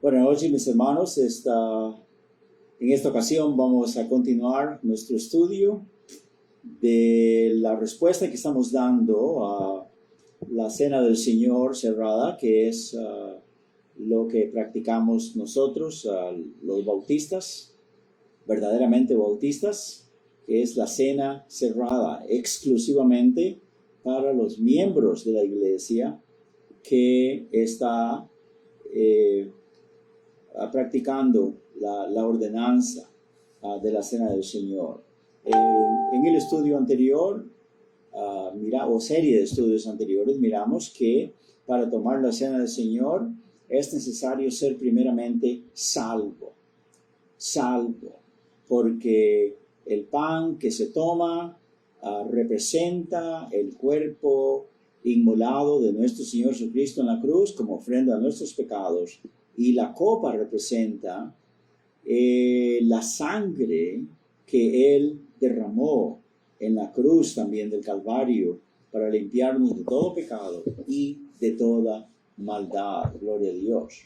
Buenas noches, mis hermanos. En esta ocasión vamos a continuar nuestro estudio de la respuesta que estamos dando a la Cena del Señor cerrada, que es lo que practicamos nosotros, los bautistas, verdaderamente bautistas, que es la cena cerrada exclusivamente para los miembros de la iglesia que está practicando la ordenanza de la Cena del Señor. En el estudio anterior, o serie de estudios anteriores, miramos que para tomar la Cena del Señor es necesario ser primeramente salvo, porque el pan que se toma representa el cuerpo inmolado de nuestro Señor Jesucristo en la cruz como ofrenda a nuestros pecados, y la copa representa la sangre que Él derramó en la cruz también del Calvario para limpiarnos de todo pecado y de toda maldad. Gloria a Dios.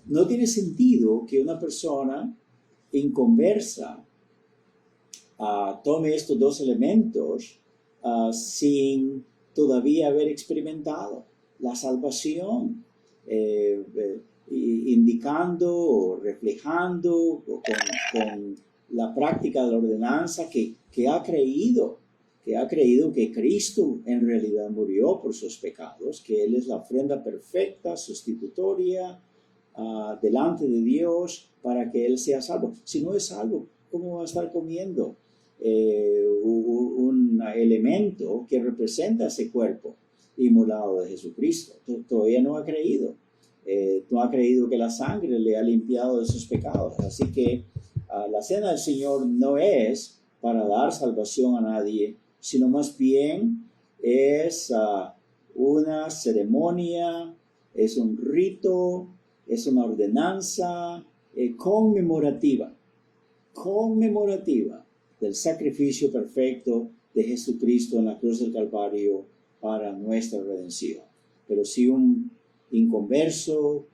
No tiene sentido que una persona inconversa tome estos dos elementos sin todavía haber experimentado la salvación, indicando o reflejando con la práctica de la ordenanza que ha creído que Cristo en realidad murió por sus pecados, que Él es la ofrenda perfecta, sustitutoria, delante de Dios para que Él sea salvo. Si no es salvo, ¿cómo va a estar comiendo un elemento que representa ese cuerpo inmolado de Jesucristo? Todavía no ha creído. No ha creído que la sangre le ha limpiado de sus pecados. Así que la Cena del Señor no es para dar salvación a nadie, sino más bien es una ceremonia, es un rito, es una ordenanza conmemorativa del sacrificio perfecto de Jesucristo en la cruz del Calvario para nuestra redención. Pero si un inconverso,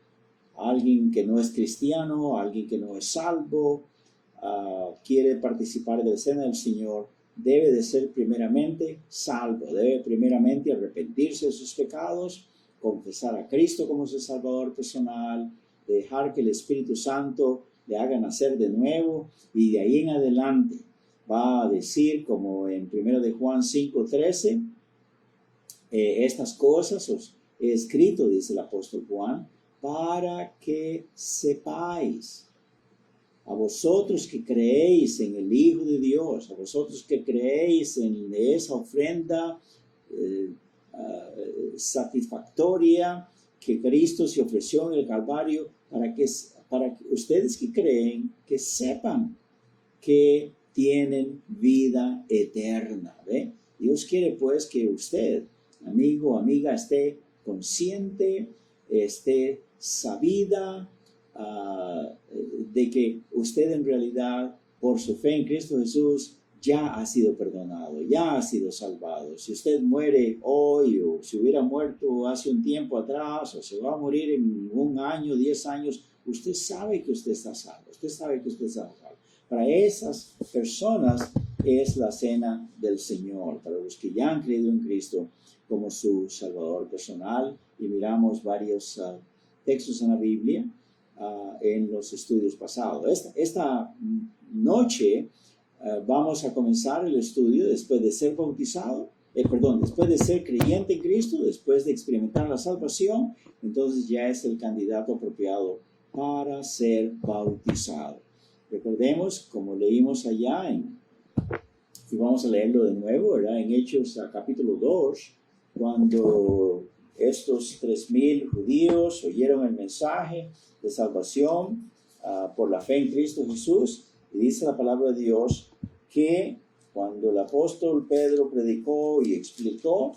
alguien que no es cristiano, alguien que no es salvo, quiere participar de la Cena del Señor, debe de ser primeramente salvo, debe primeramente arrepentirse de sus pecados, confesar a Cristo como su Salvador personal, dejar que el Espíritu Santo le haga nacer de nuevo, y de ahí en adelante va a decir, como en 1 de Juan 5:13, estas cosas os he escrito, dice el apóstol Juan, para que sepáis, a vosotros que creéis en el Hijo de Dios, a vosotros que creéis en esa ofrenda satisfactoria que Cristo se ofreció en el Calvario, para que ustedes que creen, que sepan que tienen vida eterna. ¿Ve? Dios quiere pues que usted, amigo o amiga, esté consciente, esté sabida de que usted en realidad, por su fe en Cristo Jesús, ya ha sido perdonado, ya ha sido salvado. Si usted muere hoy, o si hubiera muerto hace un tiempo atrás, o se va a morir en 1 año, 10 años, usted sabe que usted está salvo, usted sabe que usted está salvo. Para esas personas es la Cena del Señor, para los que ya han creído en Cristo como su Salvador personal. Y miramos varios textos en la Biblia en los estudios pasados. Esta noche vamos a comenzar el estudio después de ser bautizado, después de ser creyente en Cristo, después de experimentar la salvación. Entonces ya es el candidato apropiado para ser bautizado. Recordemos, como leímos allá, y vamos a leerlo de nuevo, ¿verdad? En Hechos capítulo 2, cuando estos 3,000 judíos oyeron el mensaje de salvación por la fe en Cristo Jesús, y dice la palabra de Dios que cuando el apóstol Pedro predicó y explicó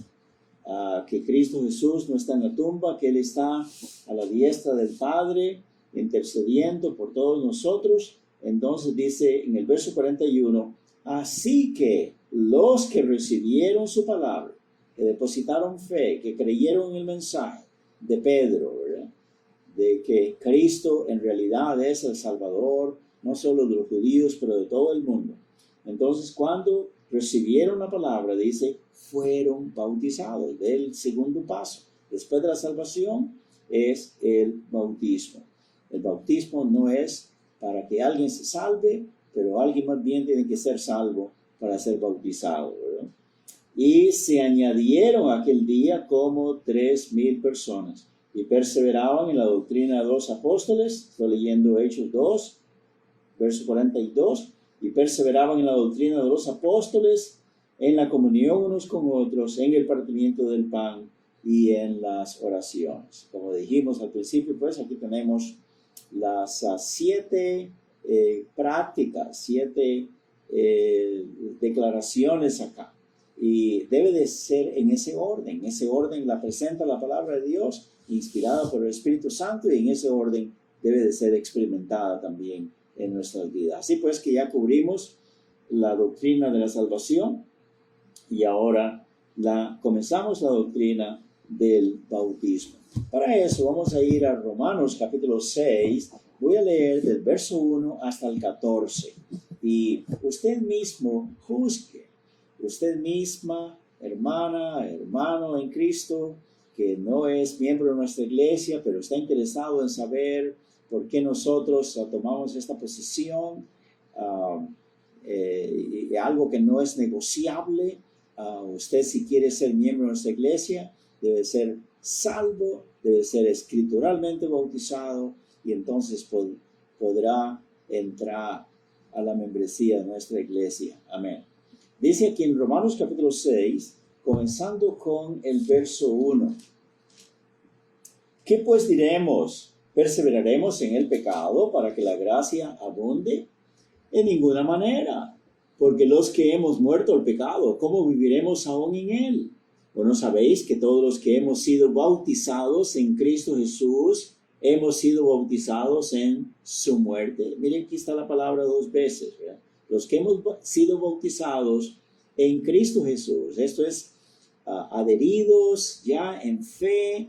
que Cristo Jesús no está en la tumba, que Él está a la diestra del Padre intercediendo por todos nosotros, entonces dice en el verso 41, así que los que recibieron su palabra, que depositaron fe, que creyeron en el mensaje de Pedro, ¿verdad? de que Cristo en realidad es el Salvador, no solo de los judíos, pero de todo el mundo. Entonces, cuando recibieron la palabra, dice, fueron bautizados. Del segundo paso, después de la salvación, es el bautismo. El bautismo no es para que alguien se salve, pero alguien más bien tiene que ser salvo para ser bautizado, ¿verdad? Y se añadieron aquel día como 3,000 personas y perseveraban en la doctrina de los apóstoles. Estoy leyendo Hechos 2, verso 42. Y perseveraban en la doctrina de los apóstoles, en la comunión unos con otros, en el partimiento del pan y en las oraciones. Como dijimos al principio, pues aquí tenemos las 7 prácticas, 7 declaraciones acá. Y debe de ser en ese orden. En ese orden la presenta la palabra de Dios, inspirada por el Espíritu Santo, y en ese orden debe de ser experimentada también en nuestras vidas. Así pues que ya cubrimos la doctrina de la salvación y ahora comenzamos la doctrina del bautismo. Para eso vamos a ir a Romanos capítulo 6. Voy a leer del verso 1 hasta el 14. Y usted mismo juzgue, usted misma, hermana, hermano en Cristo, que no es miembro de nuestra iglesia, pero está interesado en saber por qué nosotros tomamos esta posición, algo que no es negociable. Usted, si quiere ser miembro de nuestra iglesia, debe ser salvo, debe ser escrituralmente bautizado, y entonces podrá entrar a la membresía de nuestra iglesia. Amén. Dice aquí en Romanos capítulo 6, comenzando con el verso 1. ¿Qué pues diremos? ¿Perseveraremos en el pecado para que la gracia abunde? En ninguna manera, porque los que hemos muerto al pecado, ¿cómo viviremos aún en él? ¿O no sabéis que todos los que hemos sido bautizados en Cristo Jesús, hemos sido bautizados en su muerte? Miren, aquí está la palabra 2 veces, ¿verdad? Los que hemos sido bautizados en Cristo Jesús, esto es, adheridos ya en fe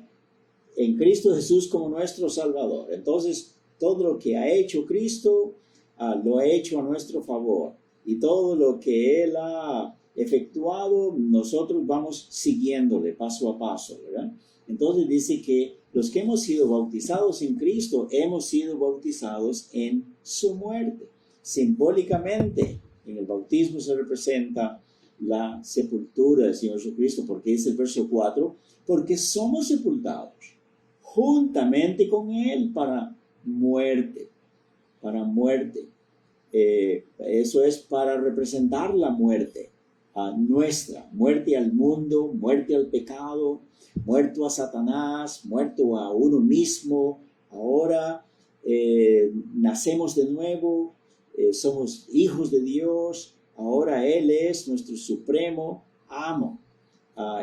en Cristo Jesús como nuestro Salvador. Entonces, todo lo que ha hecho Cristo, lo ha hecho a nuestro favor. Y todo lo que Él ha efectuado, nosotros vamos siguiéndole paso a paso, ¿verdad? Entonces dice que los que hemos sido bautizados en Cristo, hemos sido bautizados en su muerte. Simbólicamente, en el bautismo se representa la sepultura del Señor Jesucristo, porque dice el verso 4, porque somos sepultados juntamente con Él para muerte, eso es para representar la muerte nuestra, muerte al mundo, muerte al pecado, muerto a Satanás, muerto a uno mismo. Ahora nacemos de nuevo, somos hijos de Dios, ahora Él es nuestro supremo amo,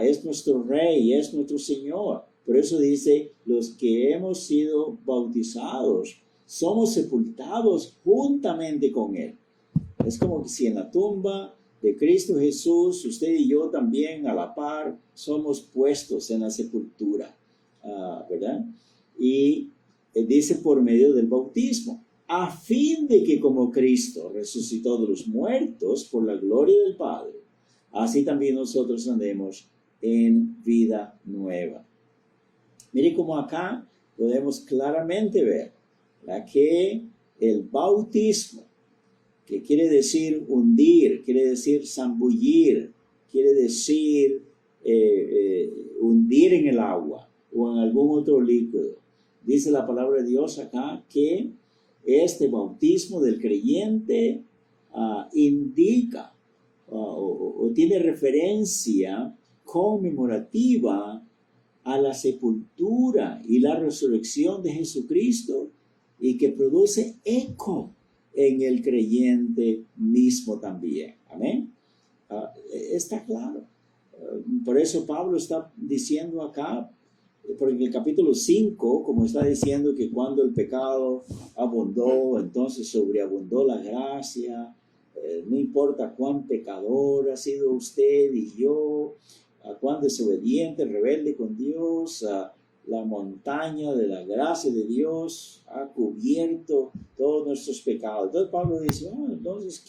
es nuestro Rey, es nuestro Señor. Por eso dice, los que hemos sido bautizados, somos sepultados juntamente con Él. Es como que si en la tumba de Cristo Jesús, usted y yo también a la par somos puestos en la sepultura, ¿verdad? Y dice por medio del bautismo, a fin de que como Cristo resucitó de los muertos por la gloria del Padre, así también nosotros andemos en vida nueva. Mire cómo acá podemos claramente ver que el bautismo, que quiere decir hundir, quiere decir zambullir, quiere decir hundir en el agua o en algún otro líquido. Dice la palabra de Dios acá que este bautismo del creyente indica o tiene referencia conmemorativa a la sepultura y la resurrección de Jesucristo, y que produce eco en el creyente mismo también. Amén. Está claro. Por eso Pablo está diciendo acá, por el capítulo 5, como está diciendo que cuando el pecado abundó, entonces sobreabundó la gracia. No importa cuán pecador ha sido usted y yo, cuán desobediente, rebelde con Dios, la montaña de la gracia de Dios ha cubierto todos nuestros pecados. Entonces Pablo dice, entonces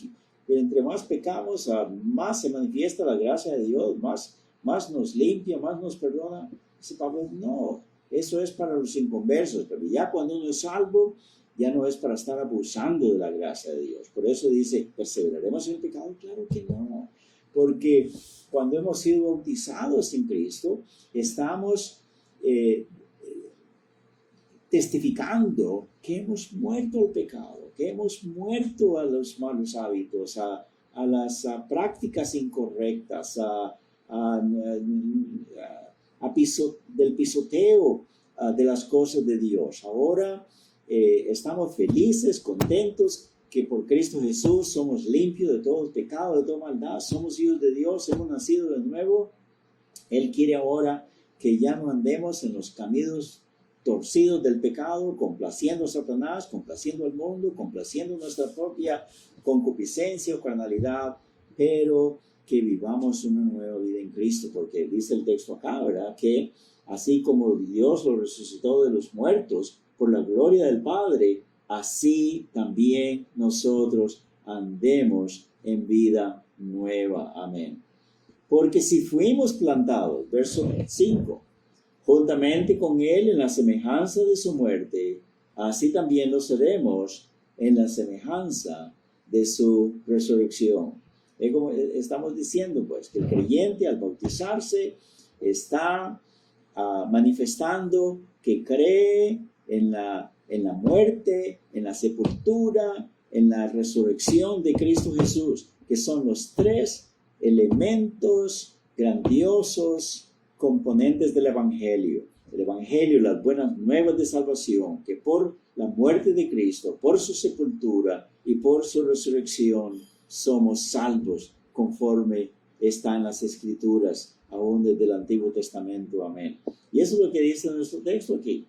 entre más pecamos, más se manifiesta la gracia de Dios, más nos limpia, más nos perdona. Dice Pablo, no, eso es para los inconversos, pero ya cuando uno es salvo, ya no es para estar abusando de la gracia de Dios. Por eso dice, ¿perseveraremos en el pecado? Claro que no, porque cuando hemos sido bautizados en Cristo, estamos testificando que hemos muerto al pecado, que hemos muerto a los malos hábitos, a las prácticas incorrectas, del pisoteo de las cosas de Dios. Ahora estamos felices, contentos, que por Cristo Jesús somos limpios de todo el pecado, de toda maldad, somos hijos de Dios, hemos nacido de nuevo. Él quiere ahora que ya no andemos en los caminos torcidos del pecado, complaciendo a Satanás, complaciendo al mundo, complaciendo nuestra propia concupiscencia o carnalidad, pero que vivamos una nueva vida en Cristo, porque dice el texto acá, ¿verdad? Que así como Dios lo resucitó de los muertos por la gloria del Padre, así también nosotros andemos en vida nueva. Amén. Porque si fuimos plantados, verso 5, juntamente con Él en la semejanza de su muerte, así también lo seremos en la semejanza de su resurrección. Es como estamos diciendo, pues, que el creyente al bautizarse está manifestando que cree en la muerte, en la sepultura, en la resurrección de Cristo Jesús, que son los tres elementos grandiosos componentes del Evangelio. El Evangelio, las buenas nuevas de salvación, que por la muerte de Cristo, por su sepultura y por su resurrección, somos salvos conforme está en las Escrituras, aún desde el Antiguo Testamento. Amén. Y eso es lo que dice nuestro texto aquí.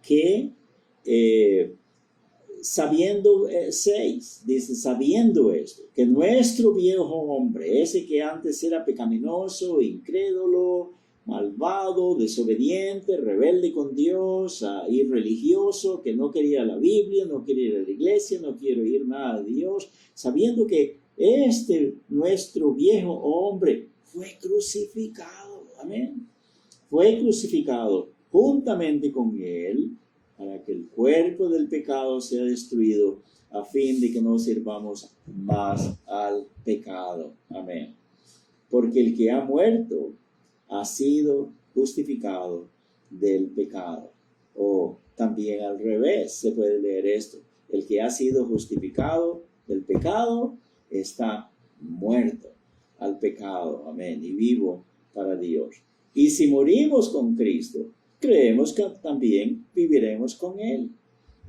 Que sabiendo esto, que nuestro viejo hombre, ese que antes era pecaminoso, incrédulo, malvado, desobediente, rebelde con Dios, irreligioso, que no quería la Biblia, no quería ir a la iglesia, no quiere oír nada de Dios, sabiendo que nuestro viejo hombre fue crucificado, amén, fue crucificado juntamente con él, para que el cuerpo del pecado sea destruido, a fin de que no sirvamos más al pecado. Amén. Porque el que ha muerto ha sido justificado del pecado. O también al revés se puede leer esto. El que ha sido justificado del pecado está muerto al pecado. Amén. Y vivo para Dios. Y si morimos con Cristo, creemos que también viviremos con Él.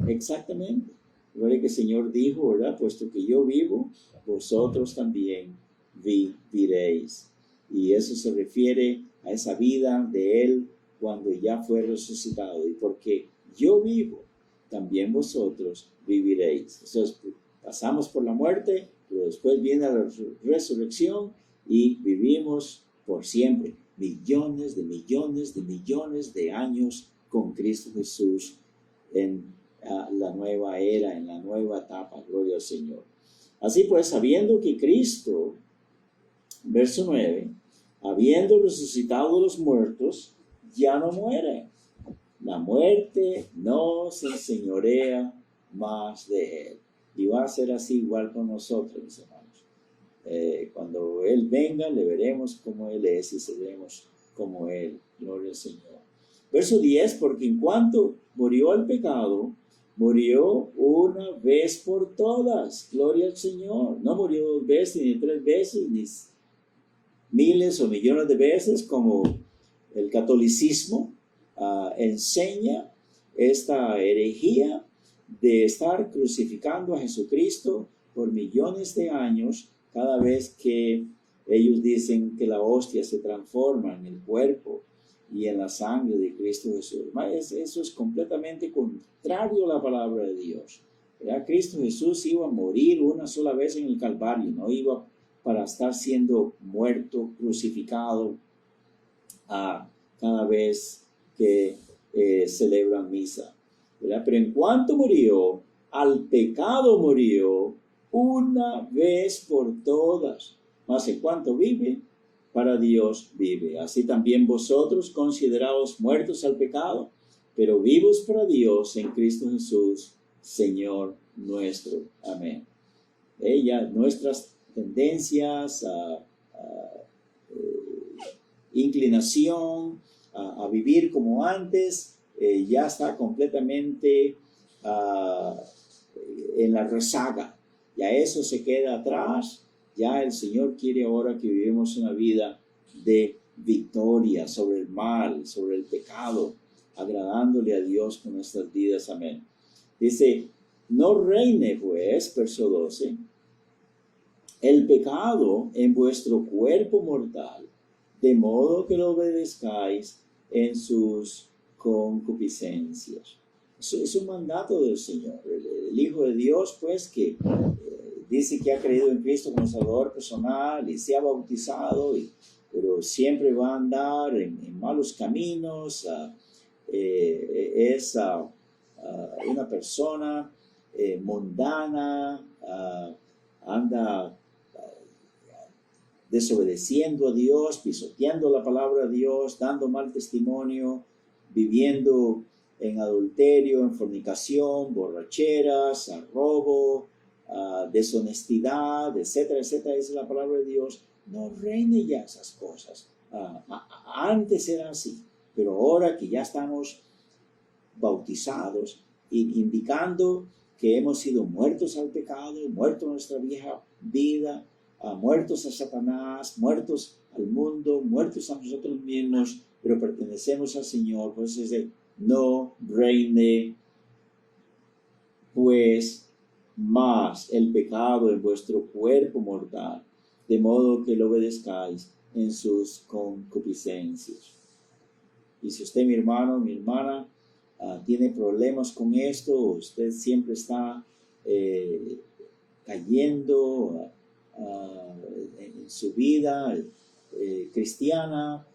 Exactamente. Recuerda que el Señor dijo, ¿verdad? Puesto que yo vivo, vosotros también viviréis. Y eso se refiere a esa vida de Él cuando ya fue resucitado. Y porque yo vivo, también vosotros viviréis. Entonces, pasamos por la muerte, pero después viene la resurrección y vivimos por siempre. Millones de años con Cristo Jesús en la nueva era, en la nueva etapa. Gloria al Señor. Así pues, sabiendo que Cristo, verso 9, habiendo resucitado de los muertos, ya no muere. La muerte no se enseñorea más de Él. Y va a ser así igual con nosotros, mis hermanos. Cuando Él venga, le veremos como Él es y seremos como Él. Gloria al Señor. Verso 10, porque en cuanto murió al pecado, murió una vez por todas. Gloria al Señor. No murió 2 veces, ni 3 veces, ni miles o millones de veces, como el catolicismo enseña esta herejía de estar crucificando a Jesucristo por millones de años. Cada vez que ellos dicen que la hostia se transforma en el cuerpo y en la sangre de Cristo Jesús. Eso es completamente contrario a la palabra de Dios. ¿Verdad? Cristo Jesús iba a morir una sola vez en el Calvario, no iba para estar siendo muerto, crucificado cada vez que celebran misa, ¿verdad? Pero en cuanto murió, al pecado murió una vez por todas. Mas en cuanto vive, para Dios vive. Así también vosotros, consideraos muertos al pecado, pero vivos para Dios en Cristo Jesús, Señor nuestro. Amén. Nuestras tendencias, inclinación a vivir como antes, ya está completamente en la rezaga. Ya eso se queda atrás. Ya el Señor quiere ahora que vivamos una vida de victoria sobre el mal, sobre el pecado, agradándole a Dios con nuestras vidas. Amén. Dice, no reine pues, verso 12, el pecado en vuestro cuerpo mortal, de modo que lo obedezcáis en sus concupiscencias. Eso es un mandato del Señor. El Hijo de Dios, pues, que dice que ha creído en Cristo como Salvador personal y se ha bautizado, pero siempre va a andar en malos caminos. Es una persona mundana, anda desobedeciendo a Dios, pisoteando la palabra de Dios, dando mal testimonio, viviendo en adulterio, en fornicación, borracheras, robo, deshonestidad, etcétera, etcétera. Esa es la palabra de Dios. No reine ya esas cosas. Antes era así, pero ahora que ya estamos bautizados, indicando que hemos sido muertos al pecado, muertos a nuestra vieja vida, muertos a Satanás, muertos al mundo, muertos a nosotros mismos, pero pertenecemos al Señor. Pues dice, no reine pues más el pecado en vuestro cuerpo mortal, de modo que lo obedezcáis en sus concupiscencias. Y si usted, mi hermano, mi hermana, tiene problemas con esto, usted siempre está cayendo en su vida cristiana,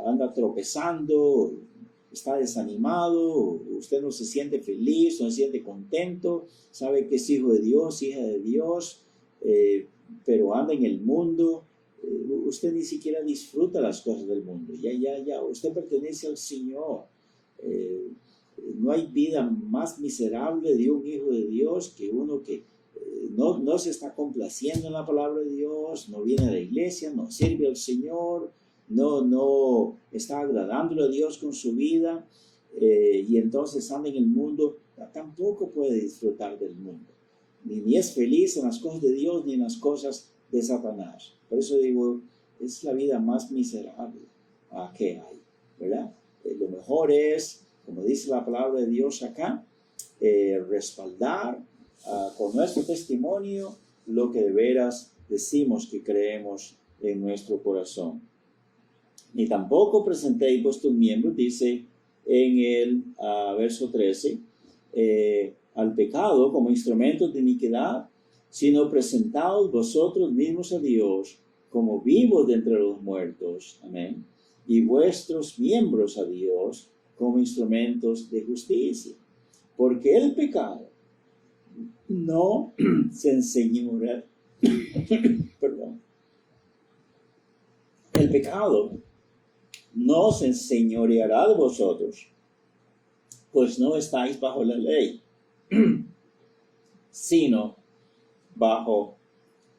anda tropezando, está desanimado, usted no se siente feliz, no se siente contento, sabe que es hijo de Dios, hija de Dios, pero anda en el mundo. Usted ni siquiera disfruta las cosas del mundo. Ya, usted pertenece al Señor. No hay vida más miserable de un hijo de Dios que uno que no se está complaciendo en la palabra de Dios, no viene a la iglesia, no sirve al Señor, no está agradándole a Dios con su vida, y entonces anda en el mundo, tampoco puede disfrutar del mundo. Ni es feliz en las cosas de Dios, ni en las cosas de Satanás. Por eso digo, es la vida más miserable que hay, ¿verdad? Lo mejor es, como dice la palabra de Dios acá, respaldar con nuestro testimonio lo que de veras decimos que creemos en nuestro corazón. Ni tampoco presentéis vuestros miembros, dice en el verso 13, al pecado como instrumentos de iniquidad, sino presentaos vosotros mismos a Dios como vivos de entre los muertos, amén, y vuestros miembros a Dios como instrumentos de justicia, porque el pecado no se enseñorea, perdón, el pecado no se enseñoreará de vosotros, pues no estáis bajo la ley, sino bajo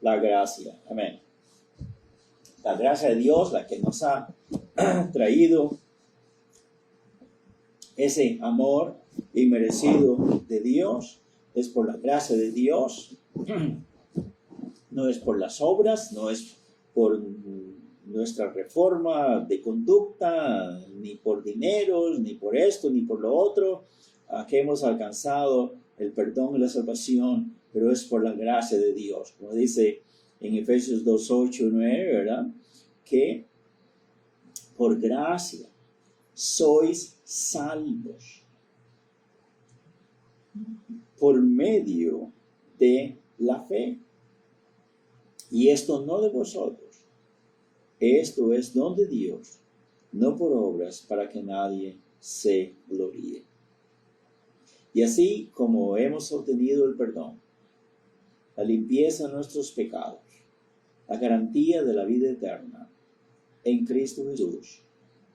la gracia. Amén. La gracia de Dios, la que nos ha traído ese amor inmerecido de Dios, es por la gracia de Dios, no es por las obras, no es por nuestra reforma de conducta, ni por dineros, ni por esto, ni por lo otro, que hemos alcanzado el perdón y la salvación, pero es por la gracia de Dios, como dice en Efesios 2, 8 y 9, ¿verdad? Que por gracia sois salvos por medio de la fe. Y esto no de vosotros, esto es don de Dios, no por obras, para que nadie se gloríe. Y así como hemos obtenido el perdón, la limpieza de nuestros pecados, la garantía de la vida eterna en Cristo Jesús,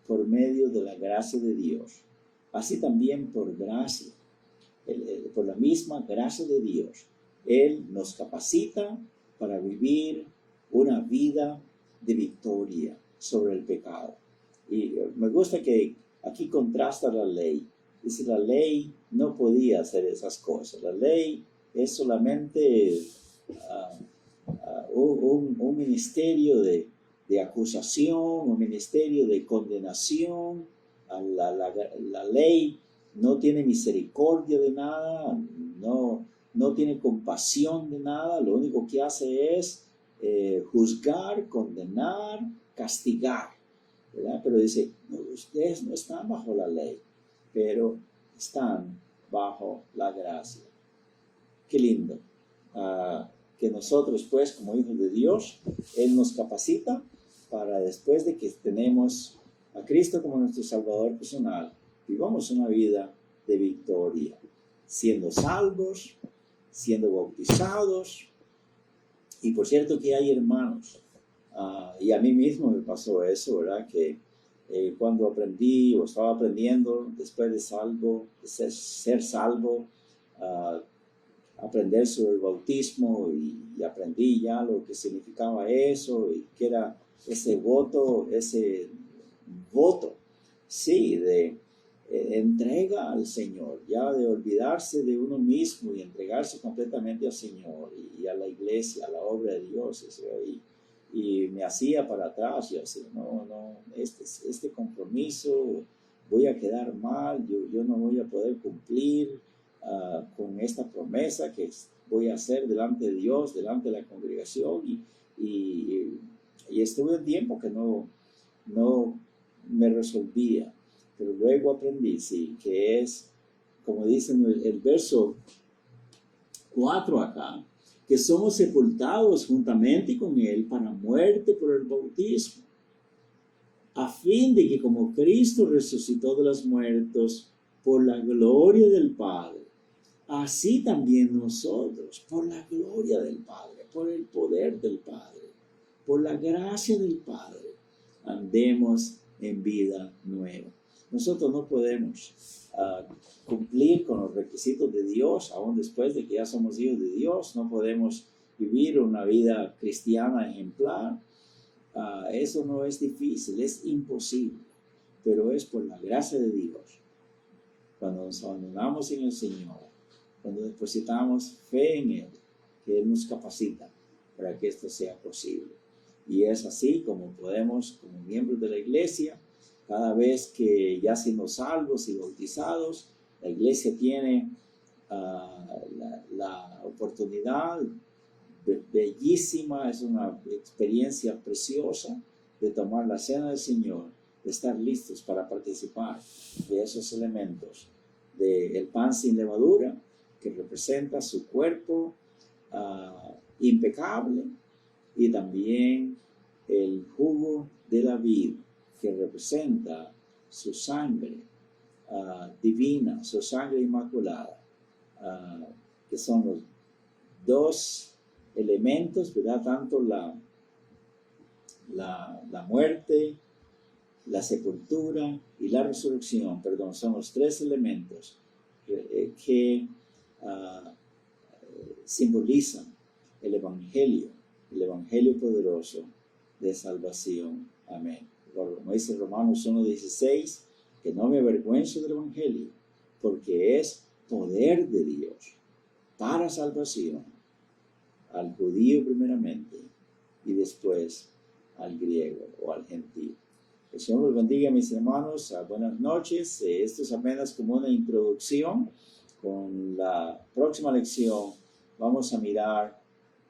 por medio de la gracia de Dios, así también por gracia, por la misma gracia de Dios, Él nos capacita para vivir una vida de victoria sobre el pecado. Y me gusta que aquí contrasta la ley. Dice, la ley no podía hacer esas cosas. La ley es solamente un ministerio de acusación, un ministerio de condenación. La ley no tiene misericordia de nada, no tiene compasión de nada. Lo único que hace es juzgar, condenar, castigar, ¿verdad? Pero dice, no, ustedes no están bajo la ley, pero están bajo la gracia. Qué lindo. Que nosotros, pues, como hijos de Dios, Él nos capacita para, después de que tenemos a Cristo como nuestro Salvador personal, vivamos una vida de victoria, siendo salvos, siendo bautizados. Y por cierto que hay hermanos, y a mí mismo me pasó eso, ¿verdad? Que cuando aprendí o estaba aprendiendo después de ser salvo, aprender sobre el bautismo y aprendí ya lo que significaba eso y que era ese voto, sí, de entrega al Señor, ya de olvidarse de uno mismo y entregarse completamente al Señor y a la iglesia, a la obra de Dios. Y me hacía para atrás y así, no, este compromiso voy a quedar mal, yo no voy a poder cumplir con esta promesa que voy a hacer delante de Dios, delante de la congregación, y estuve un tiempo que no me resolvía, pero luego aprendí, sí, que es, como dice el verso 4 acá, que somos sepultados juntamente con Él para muerte por el bautismo, a fin de que como Cristo resucitó de los muertos por la gloria del Padre, así también nosotros, por la gloria del Padre, por el poder del Padre, por la gracia del Padre, andemos en vida nueva. Nosotros no podemos cumplir con los requisitos de Dios, aún después de que ya somos hijos de Dios. No podemos vivir una vida cristiana ejemplar. Eso no es difícil, es imposible, pero es por la gracia de Dios. Cuando nos abandonamos en el Señor, cuando depositamos fe en Él, que Él nos capacita para que esto sea posible. Y es así como podemos, como miembros de la iglesia, cada vez que ya siendo salvos y bautizados, la iglesia tiene la oportunidad bellísima, es una experiencia preciosa de tomar la cena del Señor, de estar listos para participar de esos elementos, del pan sin levadura, que representa su cuerpo impecable, y también el jugo de la vid, que representa su sangre divina, su sangre inmaculada, que son los dos elementos, ¿verdad? Tanto la muerte, la sepultura y la resurrección, son los tres elementos que simbolizan el evangelio poderoso de salvación. Amén. Como dice Romanos 1:16, que no me avergüenzo del evangelio, porque es poder de Dios para salvación al judío primeramente y después al griego o al gentil. El Señor los bendiga, mis hermanos. Buenas noches. Esto es apenas como una introducción. Con la próxima lección vamos a mirar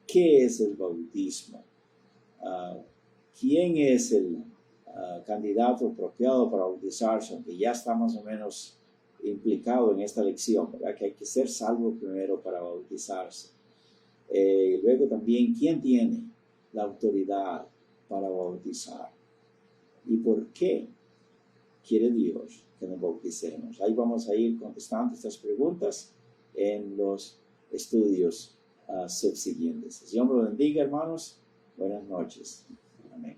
qué es el bautismo, quién es el candidato apropiado para bautizarse, aunque ya está más o menos implicado en esta lección, ¿verdad? Que hay que ser salvo primero para bautizarse. Luego también, ¿quién tiene la autoridad para bautizar? ¿Y por qué quiere Dios que nos bauticemos. Ahí vamos a ir contestando estas preguntas en los estudios subsiguientes. Dios me lo bendiga, hermanos. Buenas noches. Amén.